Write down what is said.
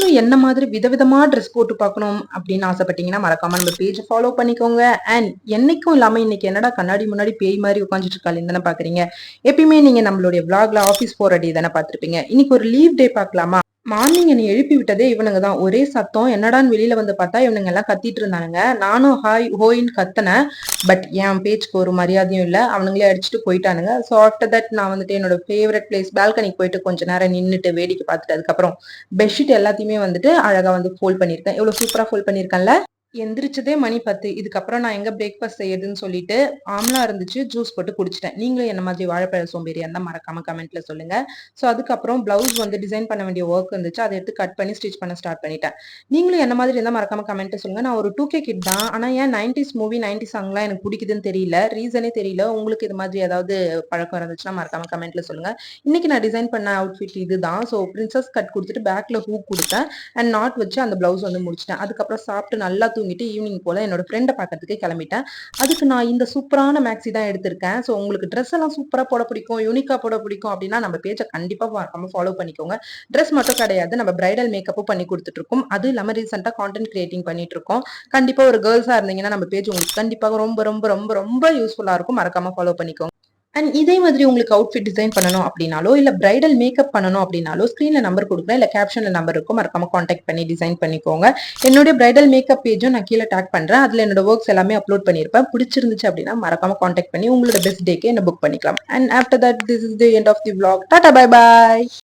நீங்களும் என்ன மாதிரி விதவிதமா ட்ரெஸ் போட்டு பார்க்கணும் அப்படின்னு ஆசைப்பட்டீங்கன்னா மறக்காம நம்ம பேஜ் ஃபாலோ பண்ணிக்கோங்க. அண்ட் என்னைக்கும் இல்லாம இன்னைக்கு என்னடா கண்ணாடி முன்னாடி பேய் மாதிரி உட்காந்துட்டு இருக்காள் தானே பாக்குறீங்க. எப்பயுமே நீங்க நம்மளுடைய விளாக்ல ஆஃபீஸ் போற டே தானே பார்த்திருப்பீங்க. இன்னைக்கு ஒரு லீவ் டே பார்க்கலாமா? மார்னிங் என்னை எழுப்பி விட்டதே இவனுங்க தான். ஒரே சத்தம். என்னடான்னு வெளியில வந்து பார்த்தா இவனுங்க எல்லாம் கத்திட்டு இருந்தானுங்க. நானும் ஹாய் ஹோயின்னு கத்துனேன். பட் என் பேச்சுக்கு ஒரு மரியாதையும் இல்ல. அவனுங்களே அடிச்சுட்டு போயிட்டானுங்க. ஸோ ஆஃப்டர் தட் நான் வந்துட்டு என்னோட ஃபேவரட் பிளேஸ் பால்கனிக்கு போயிட்டு கொஞ்ச நேரம் நின்னுட்டு வேடிக்கை பார்த்துட்டு அதுக்கப்புறம் பெட்ஷீட் எல்லாத்தையுமே வந்துட்டு அழகா வந்து ஃபோல்ட் பண்ணியிருக்கேன். எவ்வளவு சூப்பரா ஃபோல்ட் பண்ணியிருக்கேன்ல. எந்திரிச்சதே மணி 10. இதுக்கப்புறம் நான் எங்க பிரேக்ஃபாஸ்ட் செய்யுதுன்னு சொல்லிட்டு ஆம்லா இருந்துச்சு, ஜூஸ் போட்டு குடிச்சிட்டேன். நீங்களும் என்ன மாதிரி வாழைப்பழ சோம்பேறியா இருந்தா மறக்காம கமெண்ட்ல சொல்லுங்க. ஸோ அதுக்கப்புறம் பிளவுஸ் வந்து டிசைன் பண்ண வேண்டிய ஒர்க் இருந்துச்சு. அதை எடுத்து கட் பண்ணி ஸ்டிச் பண்ண ஸ்டார்ட் பண்ணிட்டேன். நீங்களும் என்ன மாதிரி இருந்தா மறக்காம கமெண்ட்ல சொல்லுங்க. நான் ஒரு 2K கிட் தான். ஆனா ஏன் 90s மூவி 90s சாங்லாம் எனக்கு பிடிக்குதுன்னு தெரியல. ரீசனே தெரியல. உங்களுக்கு இது மாதிரி ஏதாவது பழக்கம் இருந்துச்சுன்னா மறக்காம கமெண்ட்ல சொல்லுங்க. இன்னைக்கு நான் டிசைன் பண்ண அவுட்ஃபிட் இதுதான். ஸோ பிரின்சஸ் கட் கொடுத்துட்டு பேக்ல ஹூக் கொடுத்தேன் அண்ட் நாட் வச்சு அந்த பிளவுஸ் வந்து முடிச்சிட்டேன். அதுக்கப்புறம் சாப்பிட்டு நல்லா தூங்கிட்டு ஈவினிங் போல என்னோட ஃப்ரெண்டை பார்க்கறதுக்கு கிளம்பிட்டேன். அதுக்கு நான் இந்த சூப்பரான மேக்ஸி தான் எடுத்திருக்கேன். ஸோ உங்களுக்கு ட்ரெஸ் எல்லாம் சூப்பரா போட பிடிக்கும், யூனிக்கா போட பிடிக்கும் அப்படின்னா நம்ம பேஜை கண்டிப்பா மறக்காம ஃபாலோ பண்ணிக்கோங்க. ட்ரெஸ் மட்டும் கிடையாது, நம்ம பிரைடல் மேக்கப்பும் பண்ணி கொடுத்துட்டு இருக்கோம். அது இல்லாம ரீசெண்டா கான்டென்ட் கிரியேட்டிங் பண்ணிட்டு இருக்கோம். கண்டிப்பா ஒரு கேர்ள்ஸா இருந்தீங்கன்னா நம்ம பேஜ் உங்களுக்கு கண்டிப்பாக ரொம்ப ரொம்ப ரொம்ப ரொம்ப யூஸ்ஃபுல்லா இருக்கும். மறக்காம ஃபாலோ பண்ணிக்கோங்க. அண்ட் இதே மாதிரி உங்களுக்கு அவுட்ஃபிட் டிசைன் பண்ணணும் அப்படின்னாலோ இல்ல பிரைடல் மேக்கப் பண்ணணும் அப்படின்னாலோ ஸ்கிரீன்ல நம்பர் கொடுக்குறேன், இல்ல கேப்ஷன்ல நம்பர் இருக்கும், மறக்காம காண்டாக்ட் பண்ணி டிசைன் பண்ணிக்கோங்க. என்னுடைய பிரைடல் மேக்கப் பேஜும் நான் கீழே டேக் பண்றேன். அதுல என்னோட ஒர்க்ஸ் எல்லாமே அப்லோட் பண்ணிருப்பேன். பிடிச்சிருந்துச்சு அப்படின்னா மறக்காம காண்டாக்ட் பண்ணி உங்களோட பெஸ்ட் டேக்கு என்ன புக் பண்ணிக்கலாம். And after that this is the end of the vlog. டாடா பை பாய்.